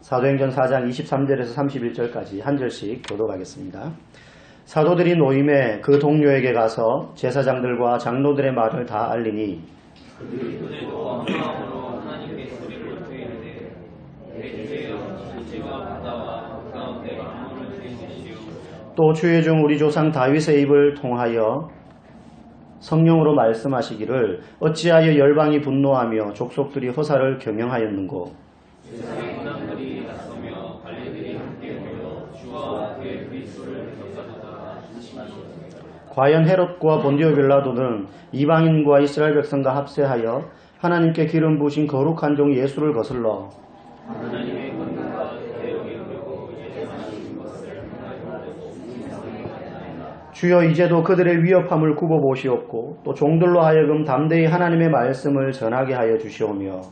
사도행전 4장 23절에서 31절까지 한 절씩 교독하겠습니다. 사도들이 노임에 그 동료에게 가서 제사장들과 장로들의 말을 다 알리니 그들도 마음으로 하나님의 소리를 듣되 대주여 지지가 바다와 그 가운데 만물을 주시오. 또 주의 종 우리 조상 다윗의 입을 통하여 성령으로 말씀하시기를 어찌하여 열방이 분노하며 족속들이 허사를 경영하였는고 세상의 문화들이 나서며 관리들이 함께 모여 주와 그의 그리스도를 격사하다가 과연 헤롯과 본디오 빌라도는 이방인과 이스라엘 백성과 합세하여 하나님께 기름 부으신 거룩한 종 예수를 거슬러 하나님의 권능과 대역에 이르고 예정하신 것을 주여 이제도 그들의 위협함을 굽어보시옵고 또 종들로 하여금 담대히 하나님의 말씀을 전하게 하여 주시오며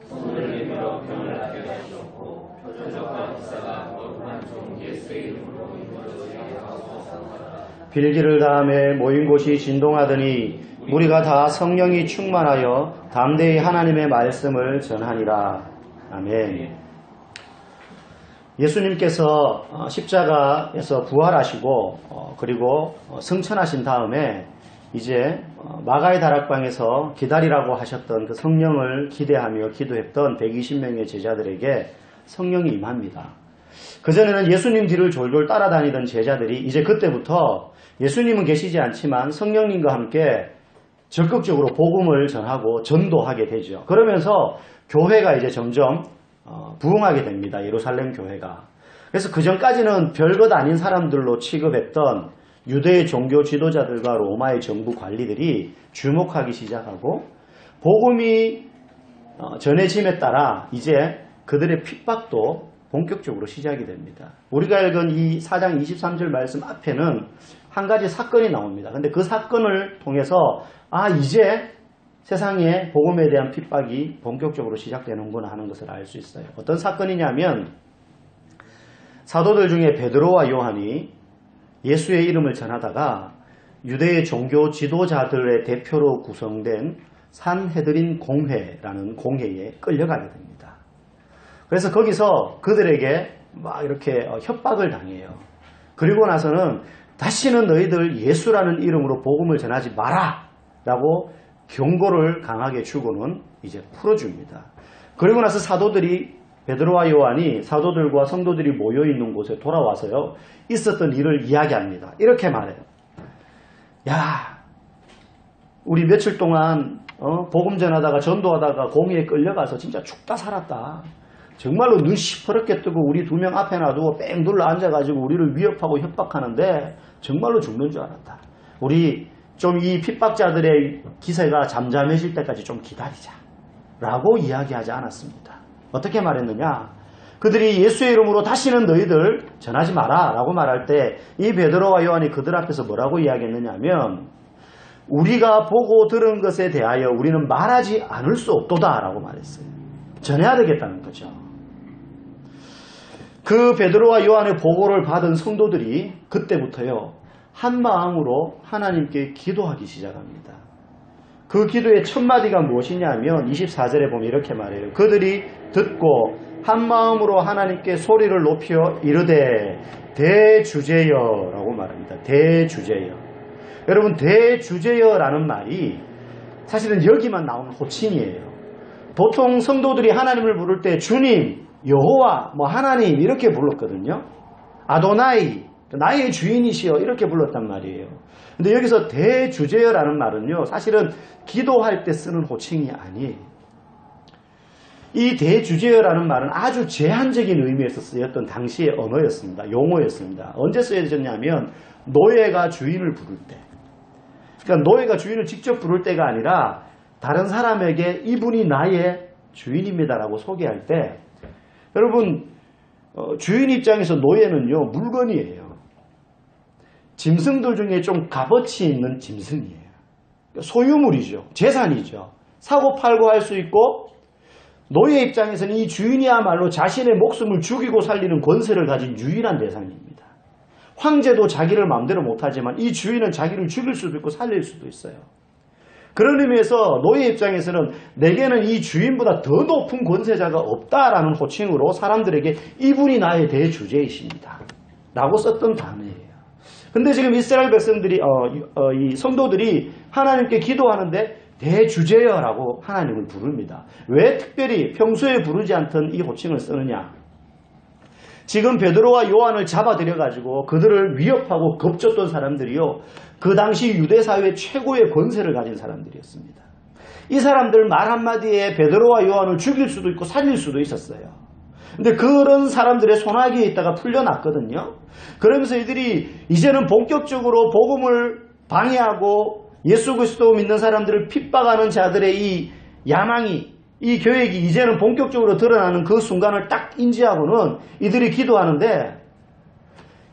손을 내밀어 병을 낫게 하시옵고 표적과 기사가 거룩한 종 예수의 이름으로 이루어지게 하옵소서. 빌기를 다음에 모인 곳이 진동하더니 우리가 다 성령이 충만하여 담대히 하나님의 말씀을 전하니라. 아멘. 예수님께서 십자가에서 부활하시고 그리고 승천하신 다음에 이제 마가의 다락방에서 기다리라고 하셨던 그 성령을 기대하며 기도했던 120명의 제자들에게 성령이 임합니다. 그전에는 예수님 뒤를 졸졸 따라다니던 제자들이 이제 그때부터 예수님은 계시지 않지만 성령님과 함께 적극적으로 복음을 전하고 전도하게 되죠. 그러면서 교회가 이제 점점 부흥하게 됩니다. 예루살렘 교회가. 그래서 그전까지는 별것 아닌 사람들로 취급했던 유대의 종교 지도자들과 로마의 정부 관리들이 주목하기 시작하고 복음이 전해짐에 따라 이제 그들의 핍박도 본격적으로 시작이 됩니다. 우리가 읽은 이 4장 23절 말씀 앞에는 한 가지 사건이 나옵니다. 근데 그 사건을 통해서 이제 세상에 복음에 대한 핍박이 본격적으로 시작되는구나 하는 것을 알 수 있어요. 어떤 사건이냐면 사도들 중에 베드로와 요한이 예수의 이름을 전하다가 유대의 종교 지도자들의 대표로 구성된 산헤드린 공회라는 공회에 끌려가게 됩니다. 그래서 거기서 그들에게 막 이렇게 협박을 당해요. 그리고 나서는 다시는 너희들 예수라는 이름으로 복음을 전하지 마라 라고 경고를 강하게 주고는 이제 풀어줍니다. 그리고 나서 사도들이 베드로와 요한이 사도들과 성도들이 모여있는 곳에 돌아와서요 있었던 일을 이야기합니다. 이렇게 말해요. 야, 우리 며칠 동안 복음 전하다가 전도하다가 공회에 끌려가서 진짜 죽다 살았다. 정말로 눈 시퍼렇게 뜨고 우리 2명 앞에 놔두고 뺑 둘러 앉아가지고 우리를 위협하고 협박하는데 정말로 죽는 줄 알았다. 우리 좀 이 핍박자들의 기세가 잠잠해질 때까지 좀 기다리자 라고 이야기하지 않았습니다. 어떻게 말했느냐? 그들이 예수의 이름으로 다시는 너희들 전하지 마라 라고 말할 때 이 베드로와 요한이 그들 앞에서 뭐라고 이야기했느냐 하면 우리가 보고 들은 것에 대하여 우리는 말하지 않을 수 없도다 라고 말했어요. 전해야 되겠다는 거죠. 그 베드로와 요한의 보고를 받은 성도들이 그때부터요 한 마음으로 하나님께 기도하기 시작합니다. 그 기도의 첫 마디가 무엇이냐면 24절에 보면 이렇게 말해요. 그들이 듣고 한 마음으로 하나님께 소리를 높여 이르되 대주제여 라고 말합니다. 대주제여. 여러분 대주제여 라는 말이 사실은 여기만 나오는 호칭이에요. 보통 성도들이 하나님을 부를 때 주님, 여호와, 하나님 이렇게 불렀거든요. 아도나이, 나의 주인이시여 이렇게 불렀단 말이에요. 근데 여기서 대주제여라는 말은요 사실은 기도할 때 쓰는 호칭이 아니에요. 이 대주제여라는 말은 아주 제한적인 의미에서 쓰였던 당시의 언어였습니다. 용어였습니다. 언제 쓰여졌냐면 노예가 주인을 부를 때, 그러니까 노예가 주인을 직접 부를 때가 아니라 다른 사람에게 이분이 나의 주인입니다라고 소개할 때, 여러분 주인 입장에서 노예는요 물건이에요. 짐승들 중에 좀 값어치 있는 짐승이에요. 소유물이죠. 재산이죠. 사고 팔고 할 수 있고 노예 입장에서는 이 주인이야말로 자신의 목숨을 죽이고 살리는 권세를 가진 유일한 대상입니다. 황제도 자기를 마음대로 못하지만 이 주인은 자기를 죽일 수도 있고 살릴 수도 있어요. 그런 의미에서 노예 입장에서는 내게는 이 주인보다 더 높은 권세자가 없다라는 호칭으로 사람들에게 이분이 나의 대주제이십니다 라고 썼던 단어예요. 근데 지금 이스라엘 백성들이 이 성도들이 하나님께 기도하는데 대주제여라고 하나님을 부릅니다. 왜 특별히 평소에 부르지 않던 이 호칭을 쓰느냐? 지금 베드로와 요한을 잡아들여가지고 그들을 위협하고 겁줬던 사람들이요, 그 당시 유대 사회의 최고의 권세를 가진 사람들이었습니다. 이 사람들 말 한마디에 베드로와 요한을 죽일 수도 있고 살릴 수도 있었어요. 근데 그런 사람들의 손아귀에 있다가 풀려났거든요. 그러면서 이들이 이제는 본격적으로 복음을 방해하고 예수 그리스도 믿는 사람들을 핍박하는 자들의 이 야망이, 이 계획이 이제는 본격적으로 드러나는 그 순간을 딱 인지하고는 이들이 기도하는데,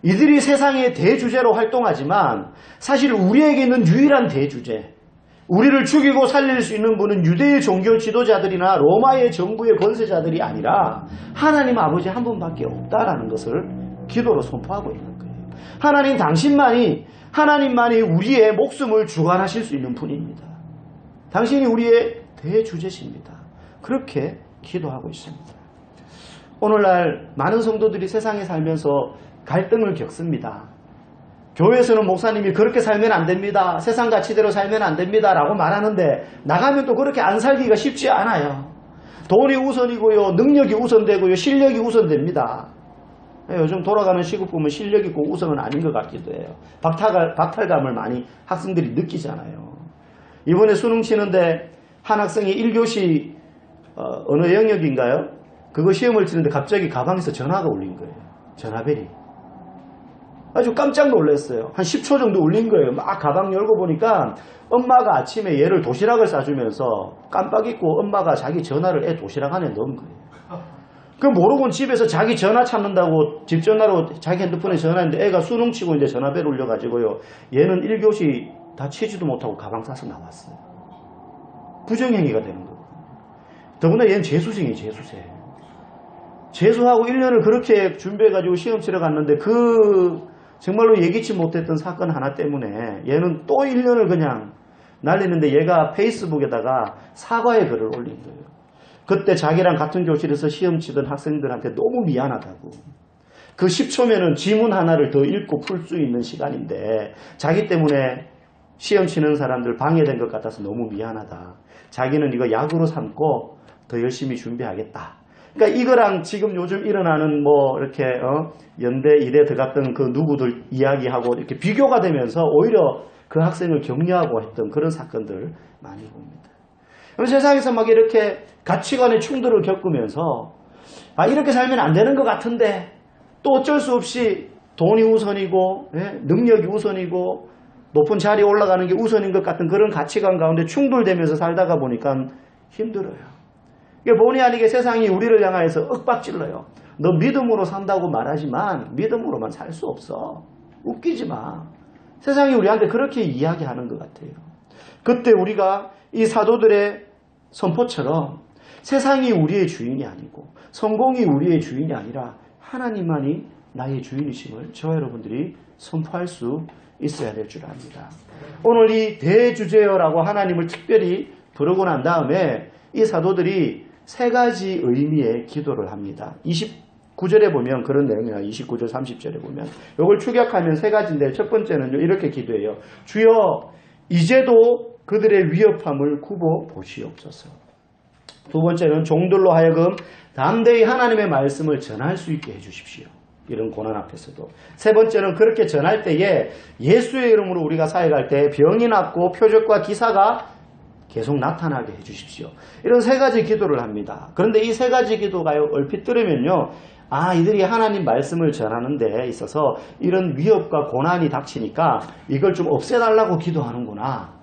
이들이 세상의 대주제로 활동하지만 사실 우리에게 있는 유일한 대주제, 우리를 죽이고 살릴 수 있는 분은 유대의 종교 지도자들이나 로마의 정부의 권세자들이 아니라 하나님 아버지 한 분밖에 없다라는 것을 기도로 선포하고 있는 거예요. 하나님만이 우리의 목숨을 주관하실 수 있는 분입니다. 당신이 우리의 대주제십니다. 그렇게 기도하고 있습니다. 오늘날 많은 성도들이 세상에 살면서 갈등을 겪습니다. 교회에서는 목사님이 그렇게 살면 안 됩니다, 세상 가치대로 살면 안 됩니다 라고 말하는데 나가면 또 그렇게 안 살기가 쉽지 않아요. 돈이 우선이고요, 능력이 우선되고요, 실력이 우선됩니다. 요즘 돌아가는 시국 보면 실력이 꼭 우선은 아닌 것 같기도 해요. 박탈감을 많이 학생들이 느끼잖아요. 이번에 수능 치는데 한 학생이 1교시 어느 영역인가요? 그거 시험을 치는데 갑자기 가방에서 전화가 울린 거예요. 전화벨이. 아주 깜짝 놀랐어요. 한 10초 정도 울린 거예요. 막 가방 열고 보니까 엄마가 아침에 얘를 도시락을 싸주면서 깜빡 잊고 엄마가 자기 전화를 애 도시락 안에 넣은 거예요. 그 모르고는 집에서 자기 전화 찾는다고 집 전화로 자기 핸드폰에 전화했는데 애가 수능 치고 이제 전화벨 울려가지고요, 얘는 1교시 다 치지도 못하고 가방 싸서 나왔어요. 부정행위가 되는 거거든요. 더구나 얘는 재수생이에요. 재수하고 1년을 그렇게 준비해가지고 시험 치러 갔는데 정말로 예기치 못했던 사건 하나 때문에 얘는 또 1년을 그냥 날리는데, 얘가 페이스북에다가 사과의 글을 올린 거예요. 그때 자기랑 같은 교실에서 시험 치던 학생들한테 너무 미안하다고. 그 10초면은 지문 하나를 더 읽고 풀 수 있는 시간인데 자기 때문에 시험 치는 사람들 방해된 것 같아서 너무 미안하다. 자기는 이거 약으로 삼고 더 열심히 준비하겠다. 그러니까 이거랑 지금 요즘 일어나는 이렇게 연대, 이대 들어갔던 그 누구들 이야기하고 이렇게 비교가 되면서 오히려 그 학생을 격려하고 했던 그런 사건들 많이 봅니다. 세상에서 막 이렇게 가치관의 충돌을 겪으면서 이렇게 살면 안 되는 것 같은데 또 어쩔 수 없이 돈이 우선이고 능력이 우선이고 높은 자리에 올라가는 게 우선인 것 같은 그런 가치관 가운데 충돌되면서 살다가 보니까 힘들어요. 이게 본의 아니게 세상이 우리를 향해서 윽박질러요. 너 믿음으로 산다고 말하지만 믿음으로만 살 수 없어. 웃기지 마. 세상이 우리한테 그렇게 이야기하는 것 같아요. 그때 우리가 이 사도들의 선포처럼 세상이 우리의 주인이 아니고 성공이 우리의 주인이 아니라 하나님만이 나의 주인이심을 저와 여러분들이 선포할 수 있어야 될 줄 압니다. 오늘 이 대주제여라고 하나님을 특별히 부르고 난 다음에 이 사도들이 세 가지 의미의 기도를 합니다. 29절에 보면 그런 내용이나 29절 30절에 보면 이걸 축약하면 세 가지인데, 첫 번째는 이렇게 기도해요. 주여 이제도 그들의 위협함을 굽어 보시옵소서. 두 번째는 종들로 하여금 담대히 하나님의 말씀을 전할 수 있게 해주십시오. 이런 고난 앞에서도. 세 번째는 그렇게 전할 때에 예수의 이름으로 우리가 사역할 때 병이 낫고 표적과 기사가 계속 나타나게 해주십시오. 이런 세 가지 기도를 합니다. 그런데 이 세 가지 기도가 얼핏 들으면요, 이들이 하나님 말씀을 전하는 데 있어서 이런 위협과 고난이 닥치니까 이걸 좀 없애달라고 기도하는구나.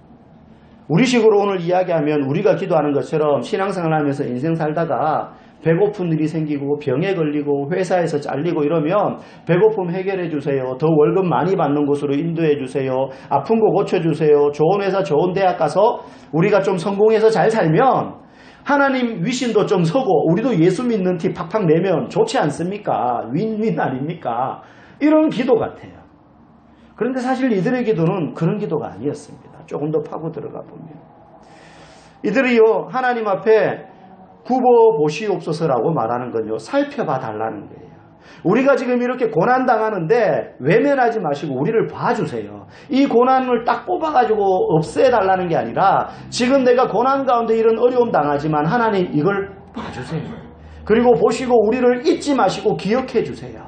우리식으로 오늘 이야기하면 우리가 기도하는 것처럼 신앙생활 하면서 인생 살다가 배고픈 일이 생기고 병에 걸리고 회사에서 잘리고 이러면 배고픔 해결해 주세요. 더 월급 많이 받는 곳으로 인도해 주세요. 아픈 거 고쳐주세요. 좋은 회사 좋은 대학 가서 우리가 좀 성공해서 잘 살면 하나님 위신도 좀 서고 우리도 예수 믿는 티 팍팍 내면 좋지 않습니까? 윈윈 아닙니까? 이런 기도 같아요. 그런데 사실 이들의 기도는 그런 기도가 아니었습니다. 조금 더 파고 들어가 보면 이들이요 하나님 앞에 굽어 보시옵소서라고 말하는 건요 살펴봐 달라는 거예요. 우리가 지금 이렇게 고난당하는데 외면하지 마시고 우리를 봐주세요. 이 고난을 딱 뽑아가지고 없애달라는 게 아니라 지금 내가 고난 가운데 이런 어려움 당하지만 하나님 이걸 봐주세요. 그리고 보시고 우리를 잊지 마시고 기억해 주세요.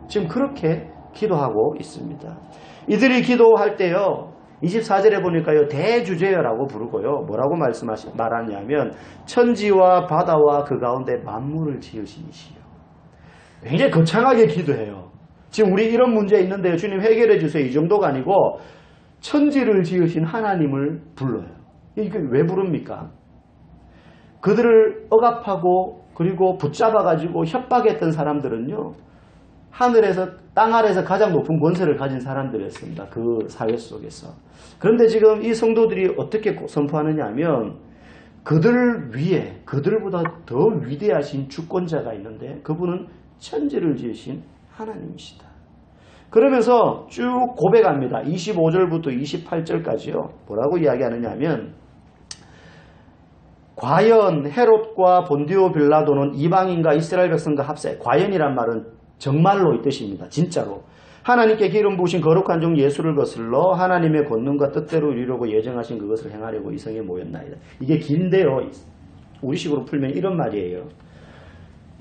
지금 그렇게 기도하고 있습니다. 이들이 기도할 때요 24절에 보니까요 대주제여라고 부르고요 뭐라고 말하냐면 천지와 바다와 그 가운데 만물을 지으신 이시여. 굉장히 거창하게 기도해요. 지금 우리 이런 문제 있는데요 주님 해결해 주세요 이 정도가 아니고 천지를 지으신 하나님을 불러요. 이게 왜 부릅니까? 그들을 억압하고 그리고 붙잡아가지고 협박했던 사람들은요 하늘에서 땅 아래에서 가장 높은 권세를 가진 사람들이었습니다. 그 사회 속에서. 그런데 지금 이 성도들이 어떻게 선포하느냐 하면 그들 위에 그들보다 더 위대하신 주권자가 있는데 그분은 천지를 지으신 하나님이시다. 그러면서 쭉 고백합니다. 25절부터 28절까지요. 뭐라고 이야기하느냐 하면 과연 헤롯과 본디오 빌라도는 이방인과 이스라엘 백성과 합세. 과연이란 말은 정말로 이 뜻입니다. 진짜로. 하나님께 기름 부으신 거룩한 종 예수를 거슬러 하나님의 권능과 뜻대로 이루려고 예정하신 그것을 행하려고 이 성에 모였나이다. 이게 긴데요. 우리식으로 풀면 이런 말이에요.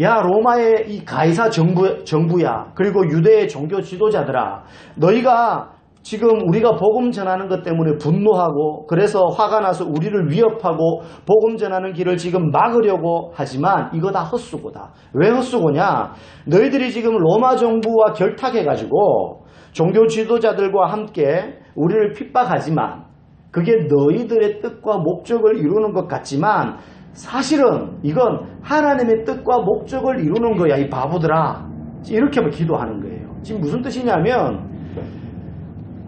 야 로마의 이 가이사 정부야 그리고 유대의 종교 지도자들아 너희가 지금 우리가 복음 전하는 것 때문에 분노하고 그래서 화가 나서 우리를 위협하고 복음 전하는 길을 지금 막으려고 하지만 이거 다 헛수고다. 왜 헛수고냐? 너희들이 지금 로마 정부와 결탁해가지고 종교 지도자들과 함께 우리를 핍박하지만 그게 너희들의 뜻과 목적을 이루는 것 같지만 사실은 이건 하나님의 뜻과 목적을 이루는 거야 이 바보들아. 이렇게 기도하는 거예요. 지금 무슨 뜻이냐면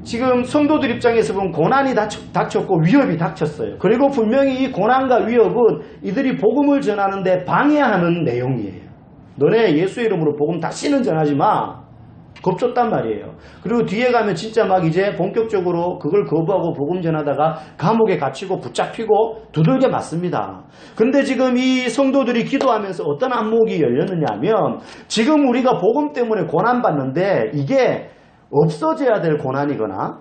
지금 성도들 입장에서 보면 고난이 닥쳤고 위협이 닥쳤어요. 그리고 분명히 이 고난과 위협은 이들이 복음을 전하는데 방해하는 내용이에요. 너네 예수 이름으로 복음 다시는 전하지 마. 겁줬단 말이에요. 그리고 뒤에 가면 진짜 막 이제 본격적으로 그걸 거부하고 복음 전하다가 감옥에 갇히고 붙잡히고 두들겨 맞습니다. 근데 지금 이 성도들이 기도하면서 어떤 안목이 열렸느냐 하면 지금 우리가 복음 때문에 고난받는데 이게 없어져야 될 고난이거나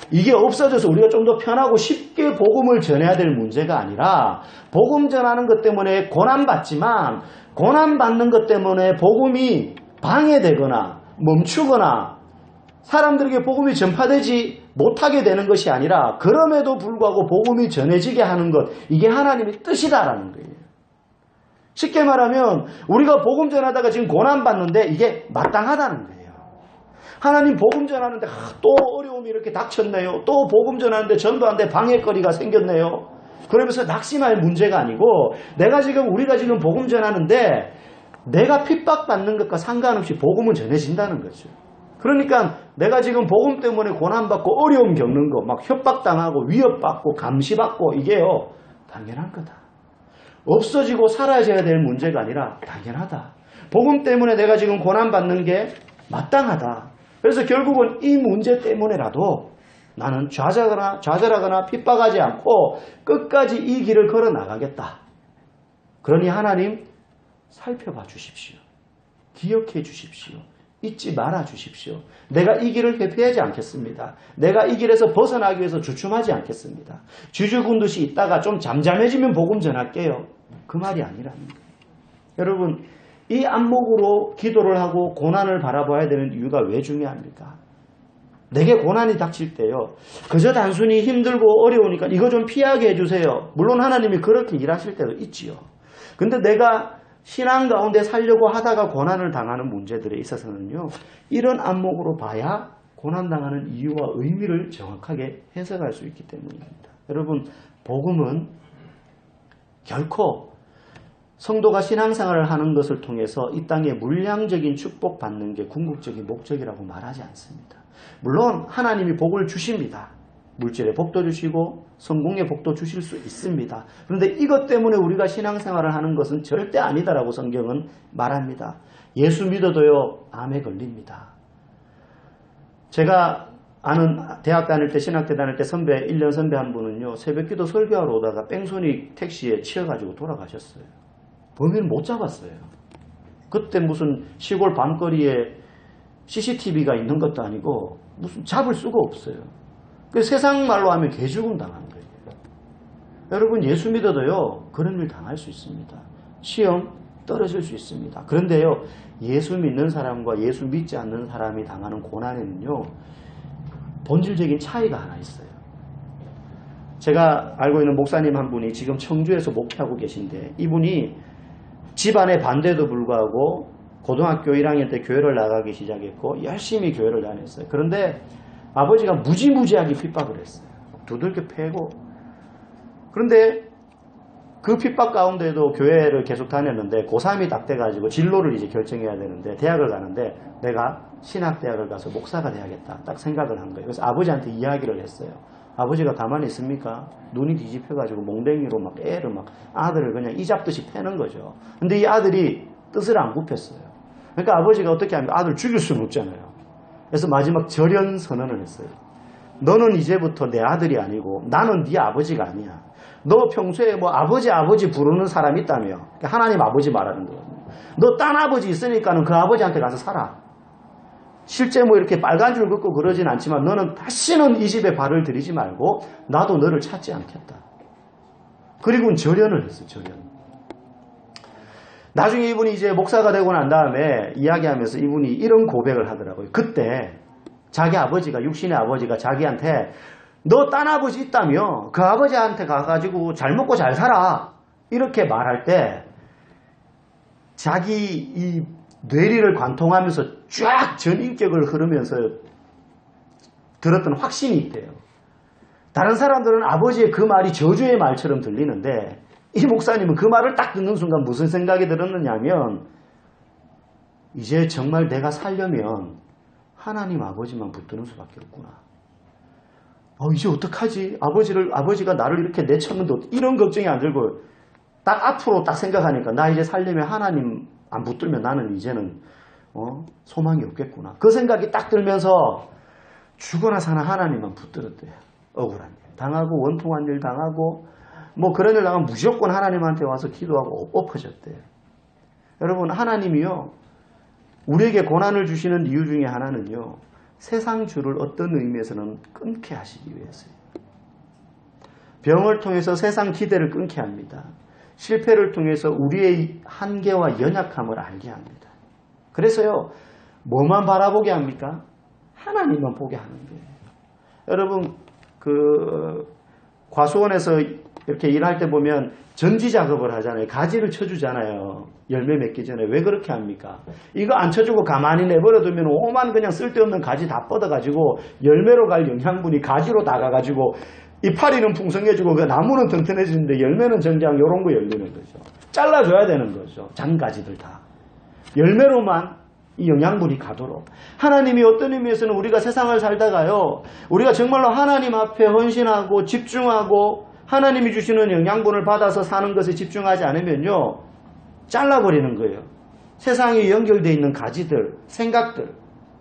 이게 없어져서 우리가 좀 더 편하고 쉽게 복음을 전해야 될 문제가 아니라 복음 전하는 것 때문에 고난받지만 고난받는 것 때문에 복음이 방해되거나 멈추거나 사람들에게 복음이 전파되지 못하게 되는 것이 아니라 그럼에도 불구하고 복음이 전해지게 하는 것 이게 하나님의 뜻이다라는 거예요. 쉽게 말하면 우리가 복음 전하다가 지금 고난받는데 이게 마땅하다는 거예요. 하나님 복음 전하는데 또 어려움이 이렇게 닥쳤네요. 또 복음 전하는데 전도하는데 방해거리가 생겼네요. 그러면서 낙심할 문제가 아니고 우리가 지금 복음 전하는데 내가 핍박받는 것과 상관없이 복음은 전해진다는 거죠. 그러니까 내가 지금 복음 때문에 고난받고 어려움 겪는 거 막 협박당하고 위협받고 감시받고 이게요 당연한 거다. 없어지고 사라져야 될 문제가 아니라 당연하다. 복음 때문에 내가 지금 고난받는 게 마땅하다. 그래서 결국은 이 문제 때문에라도 나는 좌절하거나 핍박하지 않고 끝까지 이 길을 걸어 나가겠다. 그러니 하나님 살펴봐 주십시오. 기억해 주십시오. 잊지 말아 주십시오. 내가 이 길을 회피하지 않겠습니다. 내가 이 길에서 벗어나기 위해서 주춤하지 않겠습니다. 주저군 듯이 있다가 좀 잠잠해지면 복음 전할게요. 그 말이 아니라는 거예요. 여러분 이 안목으로 기도를 하고 고난을 바라봐야 되는 이유가 왜 중요합니까? 내게 고난이 닥칠 때요. 그저 단순히 힘들고 어려우니까 이거 좀 피하게 해주세요. 물론 하나님이 그렇게 일하실 때도 있지요. 근데 내가 신앙 가운데 살려고 하다가 고난을 당하는 문제들에 있어서는요. 이런 안목으로 봐야 고난당하는 이유와 의미를 정확하게 해석할 수 있기 때문입니다. 여러분 복음은 결코 성도가 신앙생활을 하는 것을 통해서 이 땅에 물량적인 축복받는 게 궁극적인 목적이라고 말하지 않습니다. 물론 하나님이 복을 주십니다. 물질의 복도 주시고 성공의 복도 주실 수 있습니다. 그런데 이것 때문에 우리가 신앙생활을 하는 것은 절대 아니다라고 성경은 말합니다. 예수 믿어도요 암에 걸립니다. 제가 아는 대학 다닐 때 신학대 다닐 때 선배 1년 선배 한 분은요 새벽기도 설교하러 오다가 뺑소니 택시에 치여가지고 돌아가셨어요. 범인을 못 잡았어요. 그때 무슨 시골 밤거리에 CCTV가 있는 것도 아니고 무슨 잡을 수가 없어요. 그 세상 말로 하면 개죽음 당하는 거예요. 여러분 예수 믿어도요 그런 일 당할 수 있습니다. 시험 떨어질 수 있습니다. 그런데요 예수 믿는 사람과 예수 믿지 않는 사람이 당하는 고난에는요 본질적인 차이가 하나 있어요. 제가 알고 있는 목사님 한 분이 지금 청주에서 목회하고 계신데 이분이 집안의 반대도 불구하고 고등학교 1학년 때 교회를 나가기 시작했고 열심히 교회를 다녔어요. 그런데 아버지가 무지무지하게 핍박을 했어요. 두들겨 패고. 그런데 그 핍박 가운데도 교회를 계속 다녔는데 고3이 딱 돼가지고 진로를 이제 결정해야 되는데 대학을 가는데 내가 신학대학을 가서 목사가 돼야겠다 딱 생각을 한 거예요. 그래서 아버지한테 이야기를 했어요. 아버지가 가만히 있습니까? 눈이 뒤집혀가지고 몽댕이로 막 애를 막 아들을 그냥 이잡듯이 패는 거죠. 근데 이 아들이 뜻을 안 굽혔어요. 그러니까 아버지가 어떻게 하면 아들 죽일 수는 없잖아요. 그래서 마지막 절연 선언을 했어요. 너는 이제부터 내 아들이 아니고 나는 네 아버지가 아니야. 너 평소에 뭐 아버지 부르는 사람 있다며. 하나님 아버지 말하는 거거든요. 너 딴 아버지 있으니까는 그 아버지한테 가서 살아. 실제 뭐 이렇게 빨간 줄 긋고 그러진 않지만 너는 다시는 이 집에 발을 들이지 말고 나도 너를 찾지 않겠다. 그리고는 절연을 했어요. 절연. 나중에 이분이 이제 목사가 되고 난 다음에 이야기하면서 이분이 이런 고백을 하더라고요. 그때 자기 아버지가 육신의 아버지가 자기한테 너 딴 아버지 있다며 그 아버지한테 가가지고 잘 먹고 잘 살아 이렇게 말할 때 자기 이 뇌리를 관통하면서 쫙 전인격을 흐르면서 들었던 확신이 있대요. 다른 사람들은 아버지의 그 말이 저주의 말처럼 들리는데 이 목사님은 그 말을 딱 듣는 순간 무슨 생각이 들었느냐면 이제 정말 내가 살려면 하나님 아버지만 붙드는 수밖에 없구나. 이제 어떡하지? 아버지가 나를 이렇게 내쳤는데 이런 걱정이 안 들고 딱 앞으로 딱 생각하니까 나 이제 살려면 하나님 안 붙들면 나는 이제는 소망이 없겠구나. 그 생각이 딱 들면서 죽어나 사나 하나님만 붙들었대요. 억울한 일 당하고 원통한 일 당하고 뭐 그런 일 당하면 무조건 하나님한테 와서 기도하고 엎어졌대요. 여러분 하나님이요 우리에게 고난을 주시는 이유 중에 하나는요 세상 줄을 어떤 의미에서는 끊게 하시기 위해서요. 병을 통해서 세상 기대를 끊게 합니다. 실패를 통해서 우리의 한계와 연약함을 알게 합니다. 그래서요 뭐만 바라보게 합니까? 하나님만 보게 하는 거예요. 여러분 그 과수원에서 이렇게 일할 때 보면 전지 작업을 하잖아요. 가지를 쳐주잖아요. 열매 맺기 전에. 왜 그렇게 합니까? 이거 안 쳐주고 가만히 내버려두면 오만 그냥 쓸데없는 가지 다 뻗어가지고 열매로 갈 영양분이 가지로 나가가지고 이파리는 풍성해지고 그 나무는 튼튼해지는데 열매는 정작 이런 거 열리는 거죠. 잘라줘야 되는 거죠. 잔가지들 다. 열매로만 이 영양분이 가도록. 하나님이 어떤 의미에서는 우리가 세상을 살다가요. 우리가 정말로 하나님 앞에 헌신하고 집중하고 하나님이 주시는 영양분을 받아서 사는 것에 집중하지 않으면요. 잘라버리는 거예요. 세상에 연결되어 있는 가지들, 생각들.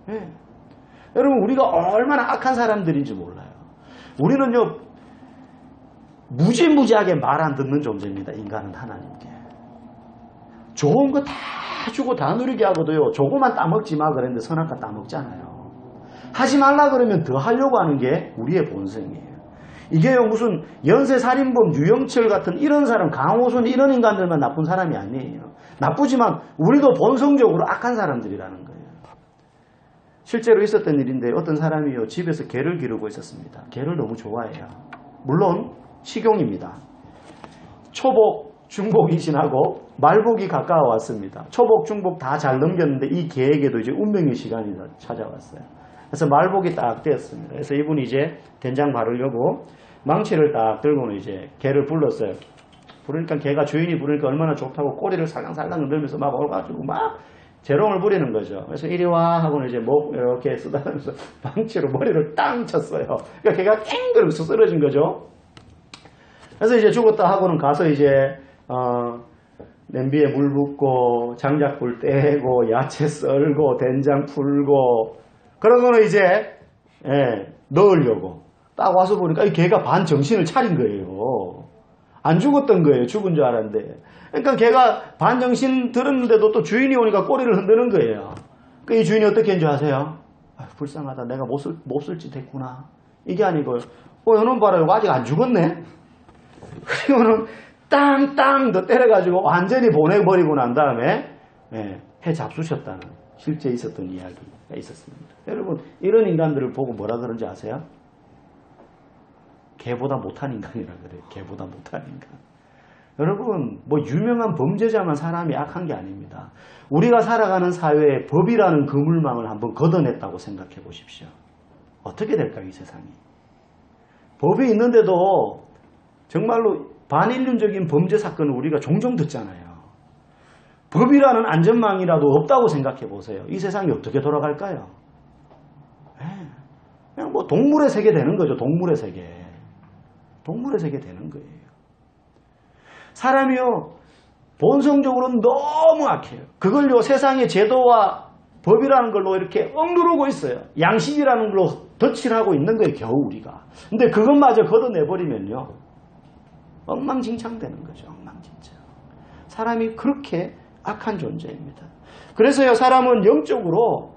네. 여러분 우리가 얼마나 악한 사람들인지 몰라요. 우리는요. 무지무지하게 말 안 듣는 존재입니다. 인간은 하나님께. 좋은 거 다 주고 다 누리게 하고도요. 조금만 따먹지 마 그랬는데 선악과 따먹잖아요. 하지 말라 그러면 더 하려고 하는 게 우리의 본성이에요. 이게요 무슨 연쇄살인범 유영철 같은 이런 사람 강호순 이런 인간들만 나쁜 사람이 아니에요. 나쁘지만 우리도 본성적으로 악한 사람들이라는 거예요. 실제로 있었던 일인데 어떤 사람이요 집에서 개를 기르고 있었습니다. 개를 너무 좋아해요. 물론 식용입니다. 초복 중복이 지나고 말복이 가까워 왔습니다. 초복 중복 다 잘 넘겼는데 이 개에게도 이제 운명의 시간이 찾아왔어요. 그래서 말복이 딱 되었습니다. 그래서 이분이 이제 된장 바르려고 망치를 딱 들고는 이제 개를 불렀어요. 부르니까 개가 주인이 부르니까 얼마나 좋다고 꼬리를 살랑살랑 흔들면서 막 올가지고 막 재롱을 부리는 거죠. 그래서 이리 와 하고는 이제 목 이렇게 쓰다면서 망치로 머리를 땅 쳤어요. 그러니까 개가 깽그러면서 쓰러진 거죠. 그래서 이제 죽었다 하고는 가서 이제 냄비에 물 붓고 장작불 떼고 야채 썰고 된장 풀고 그러고는 이제 넣으려고 딱 와서 보니까 이 개가 반 정신을 차린 거예요. 안 죽었던 거예요. 죽은 줄 알았는데. 그러니까 걔가 반 정신 들었는데도 또 주인이 오니까 꼬리를 흔드는 거예요. 그 이 주인이 어떻게 했는지 아세요? 불쌍하다. 내가 못 쓸 짓 했구나. 이게 아니고 이놈 봐라. 이거 아직 안 죽었네. 그리고는 땅땅 더 때려가지고 완전히 보내버리고 난 다음에 해 잡수셨다는 실제 있었던 이야기가 있었습니다. 여러분 이런 인간들을 보고 뭐라 그런지 아세요? 개보다 못한 인간이라 그래요. 개보다 못한 인간. 여러분 뭐 유명한 범죄자만 사람이 악한 게 아닙니다. 우리가 살아가는 사회에 법이라는 그물망을 한번 걷어냈다고 생각해 보십시오. 어떻게 될까요, 이 세상이? 법이 있는데도 정말로 반인륜적인 범죄 사건을 우리가 종종 듣잖아요. 법이라는 안전망이라도 없다고 생각해 보세요. 이 세상이 어떻게 돌아갈까요? 그냥 뭐 동물의 세계 되는 거죠. 동물의 세계. 동물의 세계 되는 거예요. 사람이요, 본성적으로는 너무 악해요. 그걸요, 세상의 제도와 법이라는 걸로 이렇게 억누르고 있어요. 양심이라는 걸로 덧칠 하고 있는 거예요, 겨우 우리가. 근데 그것마저 걷어내버리면요, 엉망진창 되는 거죠, 엉망진창. 사람이 그렇게 악한 존재입니다. 그래서요, 사람은 영적으로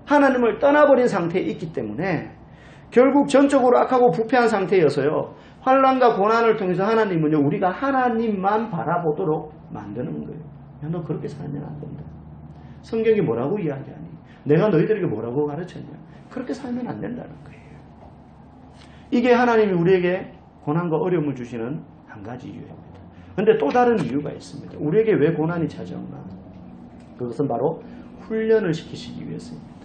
하나님을 떠나버린 상태에 있기 때문에 결국 전적으로 악하고 부패한 상태여서요, 환난과 고난을 통해서 하나님은요, 우리가 하나님만 바라보도록 만드는 거예요. 야, 너 그렇게 살면 안 된다. 성경이 뭐라고 이야기하니? 내가 너희들에게 뭐라고 가르쳤냐? 그렇게 살면 안 된다는 거예요. 이게 하나님이 우리에게 고난과 어려움을 주시는 한 가지 이유입니다. 그런데 또 다른 이유가 있습니다. 우리에게 왜 고난이 찾아오나? 그것은 바로 훈련을 시키시기 위해서입니다.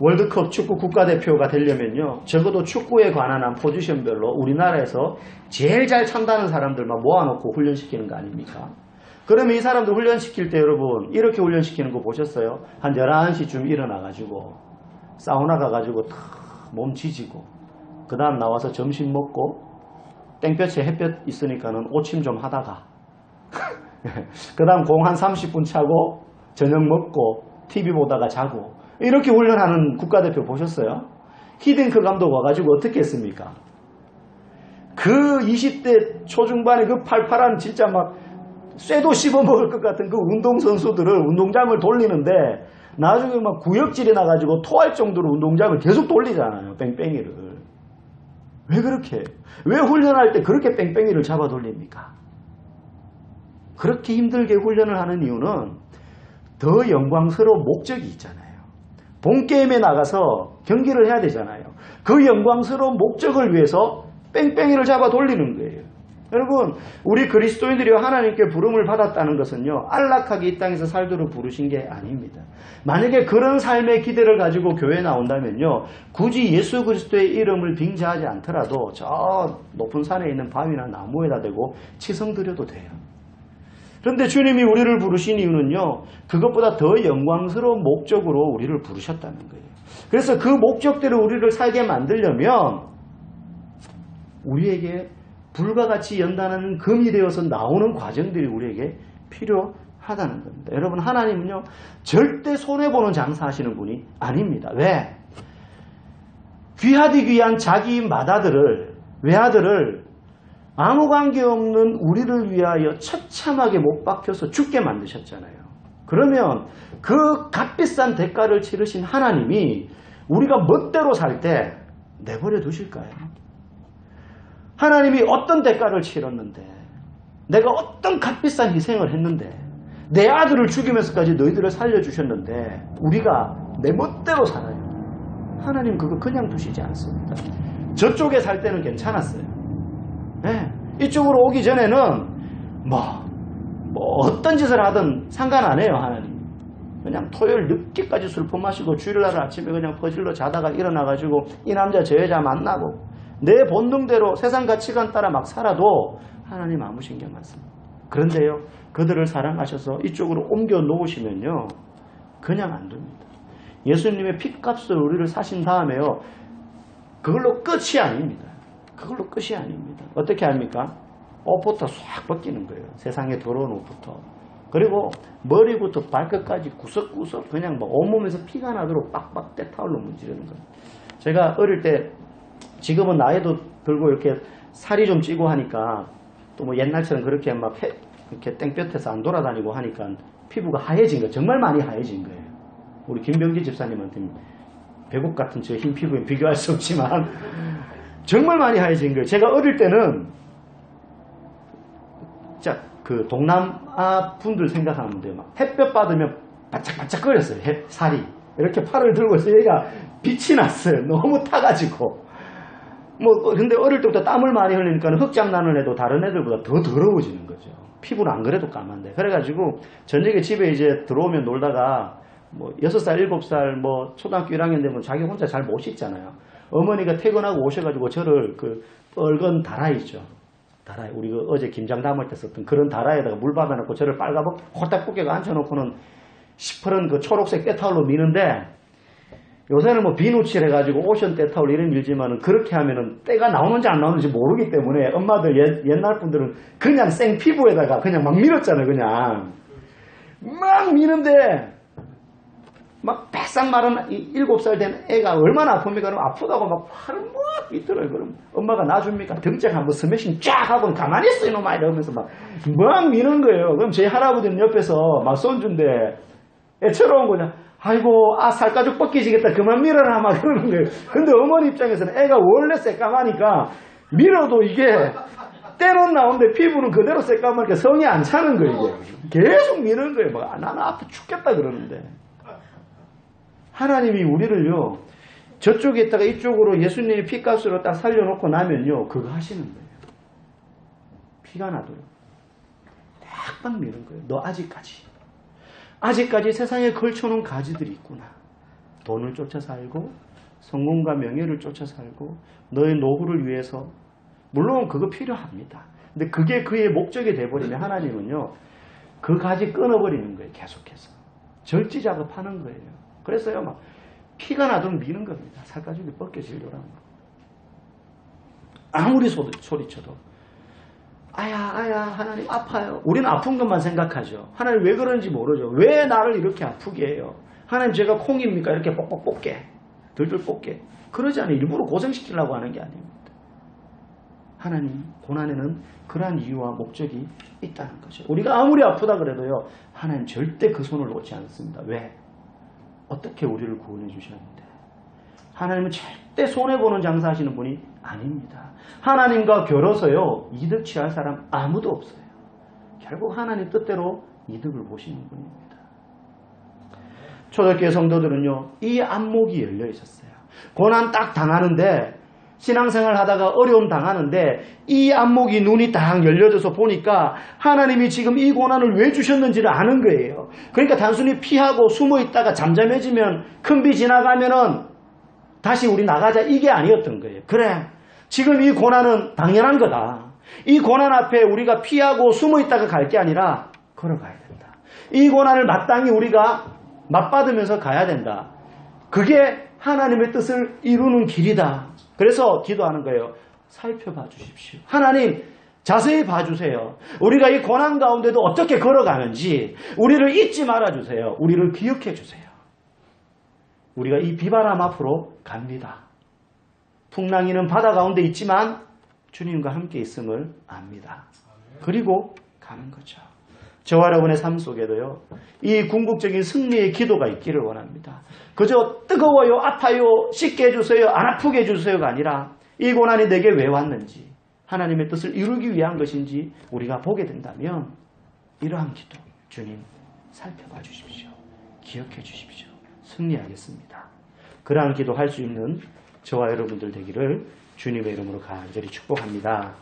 월드컵 축구 국가대표가 되려면요, 적어도 축구에 관한 한 포지션별로 우리나라에서 제일 잘 찬다는 사람들만 모아놓고 훈련시키는 거 아닙니까? 그러면 이 사람들 훈련시킬 때 여러분 이렇게 훈련시키는 거 보셨어요? 한 11시쯤 일어나가지고 사우나 가가지고 몸 지지고 그 다음 나와서 점심 먹고 땡볕에 햇볕 있으니까는 오침 좀 하다가 그 다음 공 한 30분 차고 저녁 먹고 TV 보다가 자고 이렇게 훈련하는 국가대표 보셨어요? 히딩크 감독 와가지고 어떻게 했습니까? 그 20대 초중반에 그 팔팔한 진짜 막 쇠도 씹어먹을 것 같은 그 운동선수들을 운동장을 돌리는데 나중에 막 구역질이 나가지고 토할 정도로 운동장을 계속 돌리잖아요. 뺑뺑이를. 왜 그렇게? 왜 훈련할 때 그렇게 뺑뺑이를 잡아 돌립니까? 그렇게 힘들게 훈련을 하는 이유는 더 영광스러운 목적이 있잖아요. 본게임에 나가서 경기를 해야 되잖아요. 그 영광스러운 목적을 위해서 뺑뺑이를 잡아 돌리는 거예요. 여러분, 우리 그리스도인들이 하나님께 부름을 받았다는 것은요, 안락하게 이 땅에서 살도록 부르신 게 아닙니다. 만약에 그런 삶의 기대를 가지고 교회에 나온다면요, 굳이 예수 그리스도의 이름을 빙자하지 않더라도 저 높은 산에 있는 바위나 나무에다 대고 치성 드려도 돼요. 그런데 주님이 우리를 부르신 이유는요, 그것보다 더 영광스러운 목적으로 우리를 부르셨다는 거예요. 그래서 그 목적대로 우리를 살게 만들려면 우리에게 불과 같이 연단하는 금이 되어서 나오는 과정들이 우리에게 필요하다는 겁니다. 여러분, 하나님은요, 절대 손해보는 장사하시는 분이 아닙니다. 왜? 귀하디 귀한 자기 맏아들을, 외아들을 아무 관계없는 우리를 위하여 처참하게 못 박혀서 죽게 만드셨잖아요. 그러면 그 값비싼 대가를 치르신 하나님이 우리가 멋대로 살 때 내버려 두실까요? 하나님이 어떤 대가를 치렀는데, 내가 어떤 값비싼 희생을 했는데, 내 아들을 죽이면서까지 너희들을 살려주셨는데 우리가 내 멋대로 살아요. 하나님 그거 그냥 두시지 않습니다. 저쪽에 살 때는 괜찮았어요. 네. 이쪽으로 오기 전에는 뭐 어떤 짓을 하든 상관 안 해요. 하나님 그냥 토요일 늦게까지 술 퍼마시고 주일날 아침에 그냥 퍼질러 자다가 일어나가지고 이 남자 저 여자 만나고 내 본능대로 세상 가치관 따라 막 살아도 하나님 아무 신경 안 씁니다. 그런데요, 그들을 사랑하셔서 이쪽으로 옮겨 놓으시면요, 그냥 안 됩니다. 예수님의 핏값을 우리를 사신 다음에요, 그걸로 끝이 아닙니다. 그걸로 끝이 아닙니다. 어떻게 합니까? 옷부터 싹 벗기는 거예요. 세상에 더러운 옷부터. 그리고 머리부터 발끝까지 구석구석 그냥 뭐 온몸에서 피가 나도록 빡빡 떼타올로 문지르는 거예요. 제가 어릴 때 지금은 나이도 들고 이렇게 살이 좀 찌고 하니까 또 뭐 옛날처럼 그렇게 막 이렇게 땡볕에서 안 돌아다니고 하니까 피부가 하얘진 거예요. 정말 많이 하얘진 거예요. 우리 김병기 집사님한테는 배국 같은 저 흰 피부에 비교할 수 없지만 정말 많이 하얘진 거예요. 제가 어릴 때는 진짜 그 동남아 분들 생각하면 돼요. 막 햇볕 받으면 바짝바짝거렸어요. 살이. 이렇게 팔을 들고 있어요. 얘가 빛이 났어요. 너무 타가지고. 근데 어릴 때부터 땀을 많이 흘리니까 흑장난을 해도 다른 애들보다 더 더러워지는 거죠. 피부는 안 그래도 까만데. 그래가지고 저녁에 집에 이제 들어오면 놀다가 6살, 7살 초등학교 1학년 되면 자기 혼자 잘 못 씻잖아요. 어머니가 퇴근하고 오셔가지고 저를 그 뻘건 다라이 있죠. 다라이. 우리 어제 김장 담을 때 썼던 그런 다라이에다가 물 받아놓고 저를 빨가벗 홀딱 굽게 앉혀놓고는 시퍼런 그 초록색 때타올로 미는데 요새는 비누칠 해가지고 오션 때타올 이런 밀지만은 그렇게 하면은 때가 나오는지 안 나오는지 모르기 때문에 엄마들 옛날 분들은 그냥 생 피부에다가 그냥 막 밀었잖아요. 그냥 막 미는데 막 바싹 마른 7살 된 애가 얼마나 아픕니까? 그럼 아프다고 막 화를 막 삐뚤어요. 그럼 엄마가 놔줍니까? 등짝 한번 스매싱 쫙 하고 가만히 있어 이놈아 이러면서 막 미는 거예요. 그럼 제 할아버지는 옆에서 막 손주인데 애처로운 거냐. 아이고 살가죽 벗기지겠다 그만 밀어라 막 그러는 거예요. 근데 어머니 입장에서는 애가 원래 새까마니까 밀어도 이게 때는 나오는데 피부는 그대로 새까마니까 성이 안 차는 거예요. 이게 계속 미는 거예요. 막 나는 아파 죽겠다 그러는데 하나님이 우리를요 저쪽에 있다가 이쪽으로 예수님이 피값으로 딱 살려놓고 나면요 그거 하시는 거예요. 피가 나도록 딱 미는 거예요. 너 아직까지 세상에 걸쳐놓은 가지들이 있구나. 돈을 쫓아 살고 성공과 명예를 쫓아 살고 너의 노후를 위해서 물론 그거 필요합니다. 근데 그게 그의 목적이 돼버리면 하나님은요 그 가지 끊어버리는 거예요. 계속해서 절지 작업하는 거예요. 그래서요 막 피가 나도록 미는 겁니다. 살가죽이 벗겨지려고 아무리 소리쳐도 아야 하나님 아파요. 우리는 아픈 것만 생각하죠. 하나님 왜 그런지 모르죠. 왜 나를 이렇게 아프게 해요. 하나님 제가 콩입니까? 이렇게 뻑뻑 뽑게 들들 뽑게 그러지 않아요. 일부러 고생시키려고 하는 게 아닙니다. 하나님 고난에는 그러한 이유와 목적이 있다는 거죠. 우리가 아무리 아프다 그래도요 하나님 절대 그 손을 놓지 않습니다. 왜? 어떻게 우리를 구원해 주셨는데 하나님은 절대 손해보는 장사하시는 분이 아닙니다. 하나님과 겨뤄서요 이득 취할 사람 아무도 없어요. 결국 하나님 뜻대로 이득을 보시는 분입니다. 초대교회 성도들은요 이 안목이 열려 있었어요. 고난 딱 당하는데 신앙생활 하다가 어려움 당하는데 이 안목이 눈이 딱 열려져서 보니까 하나님이 지금 이 고난을 왜 주셨는지를 아는 거예요. 그러니까 단순히 피하고 숨어 있다가 잠잠해지면 큰 비 지나가면은 다시 우리 나가자 이게 아니었던 거예요. 그래 지금 이 고난은 당연한 거다. 이 고난 앞에 우리가 피하고 숨어 있다가 갈 게 아니라 걸어가야 된다. 이 고난을 마땅히 우리가 맛받으면서 가야 된다. 그게 하나님의 뜻을 이루는 길이다. 그래서 기도하는 거예요. 살펴봐 주십시오. 하나님 자세히 봐주세요. 우리가 이 고난 가운데도 어떻게 걸어가는지 우리를 잊지 말아주세요. 우리를 기억해 주세요. 우리가 이 비바람 앞으로 갑니다. 풍랑이는 바다 가운데 있지만 주님과 함께 있음을 압니다. 그리고 가는 거죠. 저와 여러분의 삶 속에도요. 이 궁극적인 승리의 기도가 있기를 원합니다. 그저 뜨거워요, 아파요, 씻게 해주세요, 안 아프게 해주세요가 아니라 이 고난이 내게 왜 왔는지 하나님의 뜻을 이루기 위한 것인지 우리가 보게 된다면 이러한 기도 주님 살펴봐 주십시오. 기억해 주십시오. 승리하겠습니다. 그러한 기도할 수 있는 저와 여러분들 되기를 주님의 이름으로 간절히 축복합니다.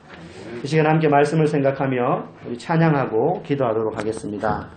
이 시간 함께 말씀을 생각하며 우리 찬양하고 기도하도록 하겠습니다.